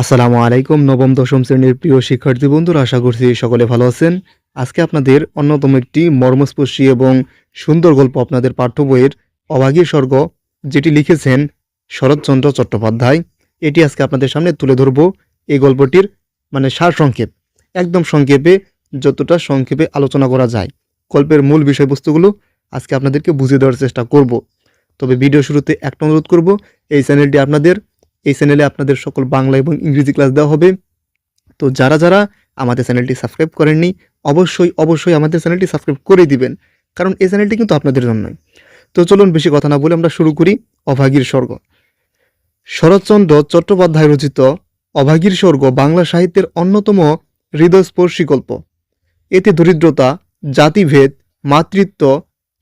আসসালামু আলাইকুম। নবম দশম শ্রেণীর প্রিয় শিক্ষার্থী বন্ধুরা, আশা করছি সকলে ভালো আছেন। আজকে আপনাদের অন্যতম একটি মর্মস্পর্শী এবং সুন্দর গল্প আপনাদের পাঠ্য বইয়ের অভাগীর স্বর্গ, যেটি লিখেছেন শরৎচন্দ্র চট্টোপাধ্যায়, এটি আজকে আপনাদের সামনে তুলে ধরব। এই গল্পটির সারসংক্ষেপ, একদম সংক্ষেপে, যতটা সংক্ষেপে আলোচনা করা যায় গল্পের মূল বিষয়বস্তুগুলো আজকে আপনাদেরকে বুঝিয়ে দেওয়ার চেষ্টা করব। তবে ভিডিও শুরুতে একটা অনুরোধ করব, এই চ্যানেলে আপনাদের সকল বাংলা এবং ইংরেজি ক্লাস দেওয়া হবে। তো যারা যারা আমাদের চ্যানেলটি সাবস্ক্রাইব করেননি, অবশ্যই আমাদের চ্যানেলটি সাবস্ক্রাইব করে দিবেন, কারণ এই চ্যানেলটি কিন্তু আপনাদের জন্যই। তো চলুন বেশি কথা না বলে আমরা শুরু করি। অভাগীর স্বর্গ। শরৎচন্দ্র চট্টোপাধ্যায় রচিত অভাগীর স্বর্গ বাংলা সাহিত্যের অন্যতম হৃদয়স্পর্শী গল্প। এতে দরিদ্রতা, জাতিভেদ, মাতৃত্ব,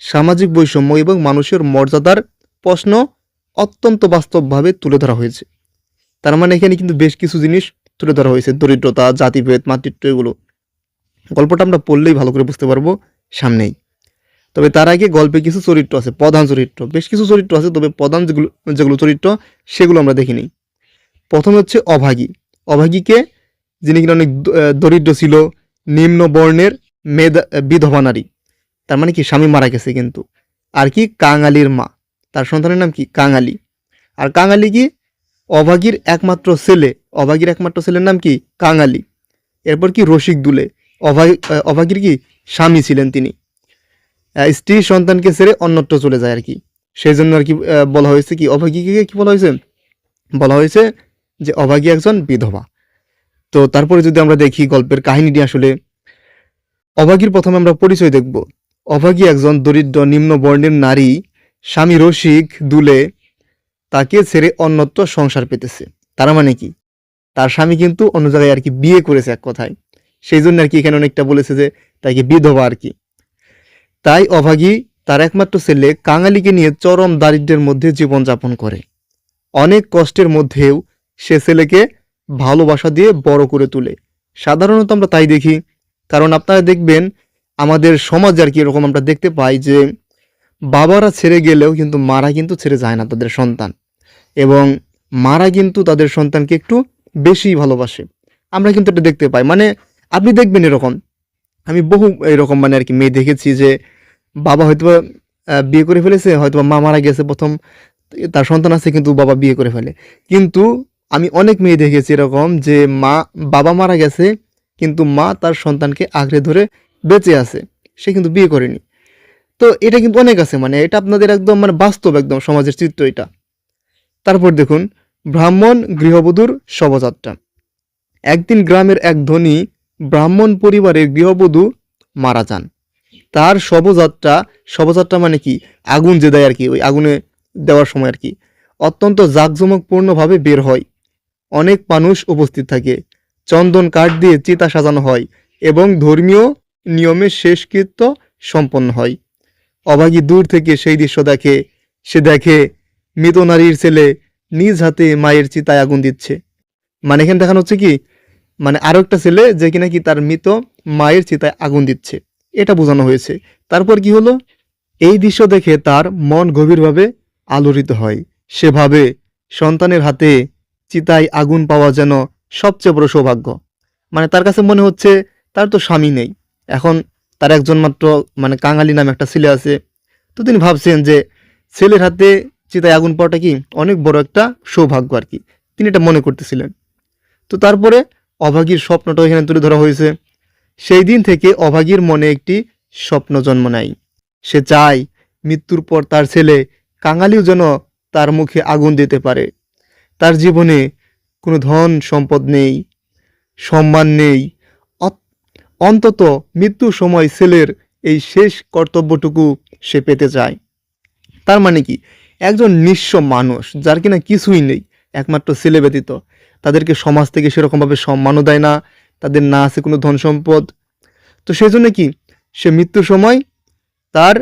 সামাজিক বৈষম্য এবং মানুষের মর্যাদার প্রশ্ন অত্যন্ত বাস্তবভাবে তুলে ধরা হয়েছে। তার মানে এখানে কিন্তু বেশ কিছু জিনিস তুলে ধরা হয়েছে, দরিদ্রতা, জাতিভেদ, মাতৃত্ব, এগুলো। গল্পটা আমরা পড়লেই ভালো করে বুঝতে পারবো সামনেই। তবে তার আগে গল্পে কিছু চরিত্র আছে, প্রধান চরিত্র, বেশ কিছু চরিত্র আছে, তবে প্রধান যেগুলো চরিত্র সেগুলো আমরা দেখিনি। প্রথমে হচ্ছে অভাগী। অভাগীকে, যিনি কিনা অনেক দরিদ্র ছিল, নিম্ন বর্ণের বিধবা নারী, তার মানে কি স্বামী মারা গেছে কিন্তু, আর কি কাঙালির মা, তার সন্তানের নাম কি কাঙালি। আর কাঙালি কি অভাগীর একমাত্র ছেলে, অভাগীর একমাত্র ছেলের নাম কি কাঙালি। এরপর কি রসিক দুলে, অভাগীর কি স্বামী ছিলেন তিনি, স্ত্রী সন্তানকে ছেড়ে অন্যত্র চলে যায় আর কি। সেই জন্য আর কি বলা হয়েছে কি অভাগীকে কি বলা হয়েছে, বলা হয়েছে যে অভাগী একজন বিধবা। তো তারপরে যদি আমরা দেখি গল্পের কাহিনীটি, আসলে অভাগীর প্রথমে আমরা পরিচয় দেখব। অভাগী একজন দরিদ্র নিম্ন বর্ণের নারী, স্বামী রসিক দুলে তাকে ছেড়ে অন্যত্র সংসার পেতেছে। তার মানে কি তার স্বামী কিন্তু অন্য জায়গায় আর কি বিয়ে করেছে এক কথায়, সেই জন্য আর কি এখানে অনেকটা বলেছে যে তাকে বিধবা আর কি। তাই অভাগী তার একমাত্র ছেলে কাঙালিকে নিয়ে চরম দারিদ্র্যের মধ্যে জীবনযাপন করে। অনেক কষ্টের মধ্যেও সে ছেলেকে ভালোবাসা দিয়ে বড় করে তোলে। সাধারণত আমরা তাই দেখি, কারণ আপনারা দেখবেন আমাদের সমাজে আর কি এরকম আমরা দেখতে পাই যে বাবারা ছেড়ে গেলেও কিন্তু মারা কিন্তু ছেড়ে যায় না তাদের সন্তান, এবং মারা কিন্তু তাদের সন্তানকে একটু বেশি ভালোবাসে। আমরা কিন্তু এটা দেখতে পাই, আপনি দেখবেন এরকম, আমি বহু এরকম আর কি মেয়ে দেখেছি যে বাবা হয়তো বিয়ে করে ফেলেছে, হয়তো মা মারা গেছে, প্রথম তার সন্তান আছে কিন্তু বাবা বিয়ে করে ফেলে। কিন্তু আমি অনেক মেয়ে দেখেছি এরকম যে বাবা মারা গেছে কিন্তু মা তার সন্তানকে আঁকড়ে ধরে বেঁচে আছে, সে কিন্তু বিয়ে করেনি। তো এটা কিন্তু অনেক আছে, এটা আপনাদের একদম বাস্তব একদম সমাজের চিত্র এটা। তারপর দেখুন, ব্রাহ্মণ গৃহবধূর শবযাত্রা। একদিন গ্রামের এক ধনী ব্রাহ্মণ পরিবারের গৃহবধূ মারা যান। তার শবযাত্রা মানে কি আগুন যে দেয় আর কি, ওই আগুনে দেওয়ার সময় আর কি অত্যন্ত জাঁকজমকপূর্ণভাবে বের হয়। অনেক মানুষ উপস্থিত থাকে, চন্দন কাঠ দিয়ে চিতা সাজানো হয় এবং ধর্মীয় নিয়মে শেষকৃত্য সম্পন্ন হয়। অভাগী দূর থেকে সেই দৃশ্য দেখে। সে দেখে মৃত নারীর ছেলে নিজ হাতে মায়ের চিতায় আগুন দিচ্ছে। এখানে দেখানো হচ্ছে কি আরো একটা ছেলে যে কিনা কি তার মৃত মায়ের চিতায় আগুন দিচ্ছে, এটা বোঝানো হয়েছে। তারপর কি হলো, এই দৃশ্য দেখে তার মন গভীরভাবে আলোড়িত হয়। সে ভাবে সন্তানের হাতে চিতায় আগুন পাওয়া যেন সবচেয়ে বড় সৌভাগ্য। তার কাছে মনে হচ্ছে তার তো স্বামী নেই, এখন তার একজন মাত্র কাঙালি নামে একটা ছেলে আছে। তো তিনি ভাবছেন যে ছেলের হাতে চিতায় আগুন পাওয়াটা কি অনেক বড় একটা সৌভাগ্য আর কি, তিনি এটা মনে করতেছিলেন। তো তারপরে অভাগীর স্বপ্নটা এখানে তুলে ধরা হয়েছে। সেই দিন থেকে অভাগীর মনে একটি স্বপ্ন জন্ম নেয়। সে চায় মৃত্যুর পর তার ছেলে কাঙালিও যেন তার মুখে আগুন দিতে পারে। তার জীবনে কোনো ধন সম্পদ নেই, সম্মান নেই, অন্তত মৃত্যুর সময় ছেলের এই শেষ কর্তব্যটুকু সে পেতে চায়। তার মানে কি একজন নিঃস্ব মানুষ যার কিনা কিছুই নেই, একমাত্র ছেলে ব্যতীত, তাদেরকে সমাজ থেকে সেরকমভাবে সম্মানও দেয় না, তাদের না আছে কোনো ধন সম্পদ। তো সেই জন্য কি সে মৃত্যুর সময় তার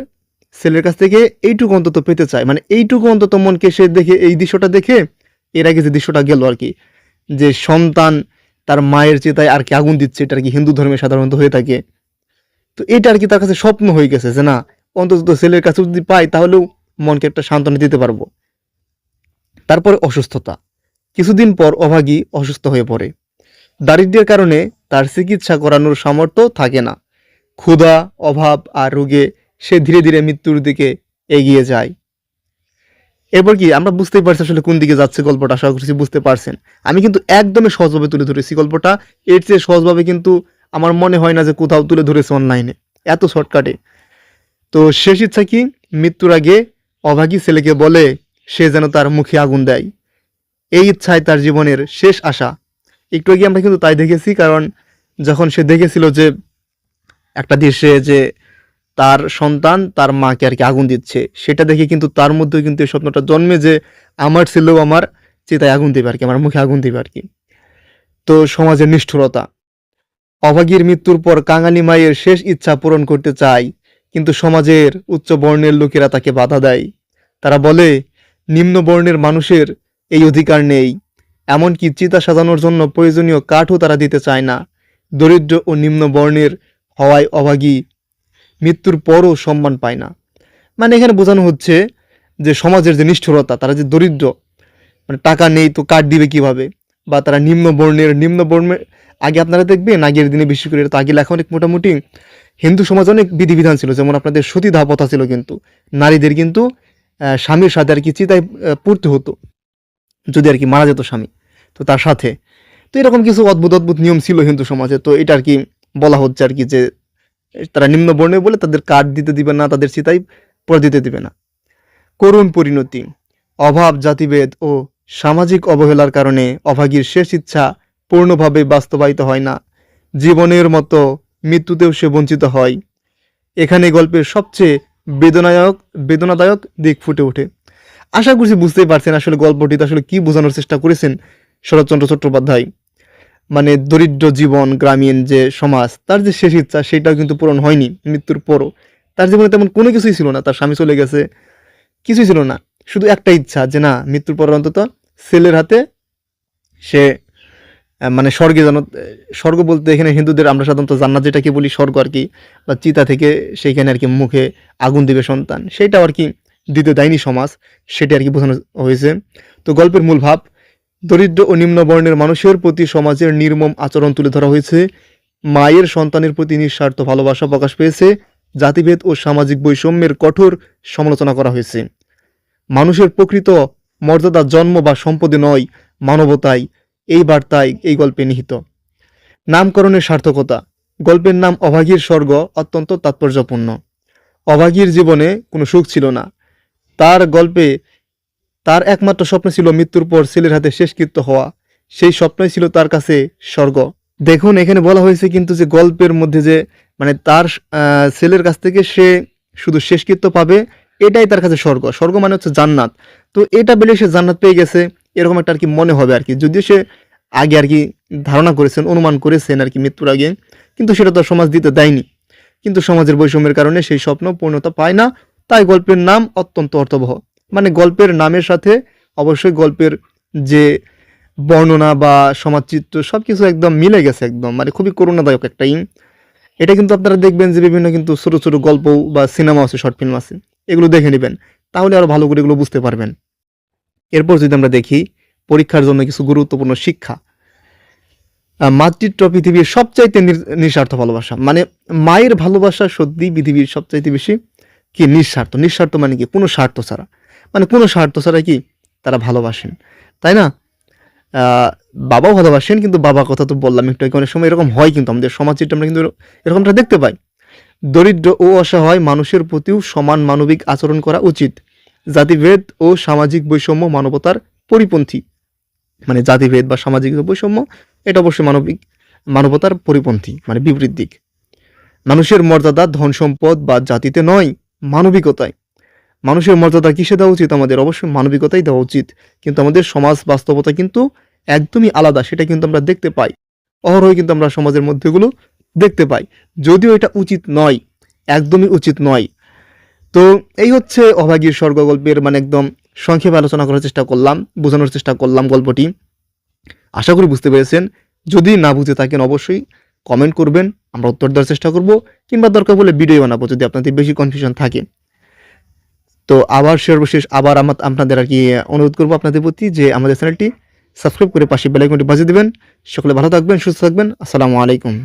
ছেলের কাছ থেকে এইটুকু অন্তত পেতে চায়, এইটুকু অন্তত মনকে সে দেখে, এই দৃশ্যটা দেখে, এর আগে যে দৃশ্যটা গেল আর কি, যে সন্তান তার মায়ের চিতায় আর কি আগুন দিচ্ছে, এটা আর কি হিন্দু ধর্মে সাধারণত হয়ে থাকে। তো এটা আর কি তার কাছে স্বপ্ন হয়ে গেছে যে না, অন্তত ছেলের কাছে যদি পাই তাহলেও মনকে একটা সান্ত্বনা দিতে পারবো। তারপরে অসুস্থতা। কিছুদিন পর অভাগী অসুস্থ হয়ে পড়ে। দারিদ্র্যের কারণে তার চিকিৎসা করানোর সামর্থ্য থাকে না। ক্ষুধা, অভাব আর রোগে সে ধীরে ধীরে মৃত্যুর দিকে এগিয়ে যায়। এরপর কি আমরা বুঝতেই পারছি আসলে কোন দিকে যাচ্ছে গল্পটা, আশা করছি বুঝতে পারছেন। আমি কিন্তু একদমই সহজভাবে তুলে ধরেছি গল্পটা, এর চেয়ে সহজভাবে কিন্তু আমার মনে হয় না যে কোথাও তুলে ধরেছে অনলাইনে, এত শর্টকাটে। তো শেষ ইচ্ছা কি, মৃত্যুর আগে অভাগী ছেলেকে বলে সে যেন তার মুখে আগুন দেয়। এই ইচ্ছায় তার জীবনের শেষ আশা। একটু আগে আমরা কিন্তু তাই দেখেছি, কারণ যখন সে দেখেছিল যে একটা দেশে যে তার সন্তান তার মাকে আর কি আগুন দিচ্ছে, সেটা দেখে কিন্তু তার মধ্যে কিন্তু এই স্বপ্নটা জন্মে যে আমার ছেলেও আমার চিতায় আগুন দিবে আর কি, আমার মুখে আগুন দিবে আর কি। তো সমাজের নিষ্ঠুরতা, অভাগীর মৃত্যুর পর কাঙালি মায়ের শেষ ইচ্ছা পূরণ করতে চায়, কিন্তু সমাজের উচ্চ বর্ণের লোকেরা তাকে বাধা দেয়। তারা বলে নিম্ন বর্ণের মানুষের এই অধিকার নেই, এমনকি চিতা সাজানোর জন্য প্রয়োজনীয় কাঠও তারা দিতে চায় না। দরিদ্র ও নিম্ন বর্ণের হওয়ায় অভাগী মৃত্যুর পরও সম্মান পায় না। মানে এখানে বোঝানো হচ্ছে যে সমাজের যে নিষ্ঠুরতা, তারা যে দরিদ্র, মানে টাকা নেই তো কাঠ দিবে কিভাবে, বা তারা নিম্ন বর্ণের আগে আপনারা দেখবেন আগের দিনে বিশেষ করে, এটা আগে লেখা অনেক মোটামুটি হিন্দু সমাজে অনেক বিধিবিধান ছিল, যেমন আপনাদের সতীদাহ প্রথা ছিল, কিন্তু নারীদের কিন্তু স্বামীর সাথে আর কি চিতায় পুড়তে হতো যদি আর কি মারা যেত স্বামী, তো তার সাথে। তো এরকম কিছু অদ্ভুত অদ্ভুত নিয়ম ছিল হিন্দু সমাজে। তো এটা আর কি বলা হচ্ছে আর কি যে তারা নিম্ন বর্ণে বলে তাদের কাঠ দিতে দিবে না, তাদের চিতায় পড়ে দিতে দিবে না। করুণ পরিণতি, অভাব, জাতিভেদ ও সামাজিক অবহেলার কারণে অভাগীর শেষ ইচ্ছা পূর্ণভাবে বাস্তবায়িত হয় না। জীবনের মতো মৃত্যুতেও সে বঞ্চিত হয়। এখানে গল্পের সবচেয়ে বেদনাদায়ক দিক ফুটে ওঠে। আশা করছি বুঝতেই পারছেন আসলে গল্পটিতে আসলে কি বোঝানোর চেষ্টা করেছেন শরৎচন্দ্র চট্টোপাধ্যায়। মানে দরিদ্র জীবন, গ্রামীণ যে সমাজ, তার যে শেষ ইচ্ছা সেটাও কিন্তু পূরণ হয়নি মৃত্যুর পরও। তার জীবনে তেমন কোনো কিছুই ছিল না, তার স্বামী চলে গেছে, কিছুই ছিল না, শুধু একটা ইচ্ছা যে না মৃত্যুর পর অন্তত ছেলের হাতে সে মানে স্বর্গে যেন, স্বর্গ বলতে এখানে হিন্দুদের আমরা সাধারণত জান্নাত যেটাকে বলি স্বর্গ আর কি, বা চিতা থেকে সেইখানে আর কি মুখে আগুন দিবে সন্তান, সেইটাও আর কি দিতে দেয়নি সমাজ, সেটা আর কি বোঝানো হয়েছে। তো গল্পের মূল ভাব, দরিদ্র ও নিম্ন বর্ণের মানুষের প্রতি সমাজের নির্মম আচরণ তুলে ধরা হয়েছে। মায়ের সন্তানের প্রতি নিঃস্বার্থ ভালোবাসা প্রকাশ পেয়েছে। জাতিভেদ ও সামাজিক বৈষম্যের কঠোর সমালোচনা করা হয়েছে। মানুষের প্রকৃত মর্যাদা জন্ম বা সম্পদে নয়, মানবতায়, এই বার্তায় এই গল্পে নিহিত। নামকরণের সার্থকতা, গল্পের নাম অভাগীর স্বর্গ অত্যন্ত তাৎপর্যপূর্ণ। অভাগীর জীবনে কোনো সুখ ছিল না, তার গল্পে তার একমাত্র স্বপ্ন ছিল মৃত্যুর পর ছেলের হাতে শেষকৃত্য হওয়া, সেই স্বপ্নই ছিল তার কাছে স্বর্গ। দেখুন এখানে বলা হয়েছে কিন্তু যে গল্পের মধ্যে যে মানে তার ছেলের কাছ থেকে সে শুধু শেষকৃত্য পাবে, এটাই তার কাছে স্বর্গ। স্বর্গ মানে হচ্ছে জান্নাত। তো এটা বলে সে জান্নাত পেয়ে গেছে, এরকম একটা আর কি মনে হবে আর কি, যদিও সে আগে আর কি ধারণা করেছেন, অনুমান করেছেন আর কি মৃত্যুর আগে, কিন্তু সেটা তো সমাজ দিতে দেয়নি। কিন্তু সমাজের বৈষম্যের কারণে সেই স্বপ্ন পূর্ণতা পায় না। তাই গল্পের নাম অত্যন্ত অর্থবহ। মানে গল্পের নামের সাথে অবশ্যই গল্পের যে বর্ণনা বা সমাজচিত্র সবকিছু একদম মিলে গেছে, একদম মানে খুবই করুণাদায়ক একটা এটা কিন্তু আপনারা দেখবেন যে বিভিন্ন কিন্তু ছোট ছোট গল্প বা সিনেমা আছে, শর্ট ফিল্ম আছে, এগুলো দেখে নেবেন, তাহলে আরো ভালো করে এগুলো বুঝতে পারবেন। এরপর যদি আমরা দেখি পরীক্ষার জন্য কিছু গুরুত্বপূর্ণ শিক্ষা। মাতৃত্ব পৃথিবীর সবচাইতে নিঃস্বার্থ ভালোবাসা। মানে মায়ের ভালোবাসা সত্যি পৃথিবীর সবচাইতে বেশি কি নিঃস্বার্থ। নিঃস্বার্থ মানে কি কোনো স্বার্থ ছাড়া, মানে কোনো স্বার্থ ছাড়া কি তারা ভালোবাসেন, তাই না? বাবাও ভালোবাসেন, কিন্তু বাবার কথা তো বললাম একটু আগে, অনেক সময় এরকম হয় কিন্তু আমাদের সমাজ চিত্রে আমরা কিন্তু এরকমটা দেখতে পাই। দরিদ্র ও অসহায় মানুষের প্রতিও সমান মানবিক আচরণ করা উচিত। জাতিভেদ ও সামাজিক বৈষম্য মানবতার পরিপন্থী। মানে জাতিভেদ বা সামাজিক বৈষম্য এটা অবশ্যই মানবতার পরিপন্থী, মানে বিপরীত দিক। মানুষের মর্যাদা ধন সম্পদ বা জাতিতে নয়, মানবিকতায়। মানুষের মর্যাদা কিসে দেওয়া উচিত? আমাদের অবশ্যই মানবিকতাই দেওয়া উচিত। কিন্তু আমাদের সমাজ বাস্তবতা কিন্তু একদমই আলাদা, সেটা কিন্তু আমরা দেখতে পাই অহরহ, কিন্তু আমরা সমাজের মধ্যে এগুলো দেখতে পাই, যদিও এটা উচিত নয়, একদমই উচিত নয়। তো এই হচ্ছে অভাগীর স্বর্গ গল্পের মানে একদম সংক্ষেপে আলোচনা করার চেষ্টা করলাম, বোঝানোর চেষ্টা করলাম গল্পটি। আশা করি বুঝতে পেরেছেন। যদি না বুঝে থাকেন অবশ্যই কমেন্ট করবেন, আমরা উত্তর দেওয়ার চেষ্টা করব, কিংবা দরকার বলে ভিডিও বানাবো যদি আপনাদের বেশি কনফিউশন থাকে। তো আবার সর্বশেষ আবার আপনাদের আর কি অনুরোধ করবো আপনাদের প্রতি যে আমাদের চ্যানেলটি সাবস্ক্রাইব করে পাশে বেল আইকনটি বাজিয়ে দিবেন। সকলে ভালো থাকবেন, সুস্থ থাকবেন। আসসালামু আলাইকুম।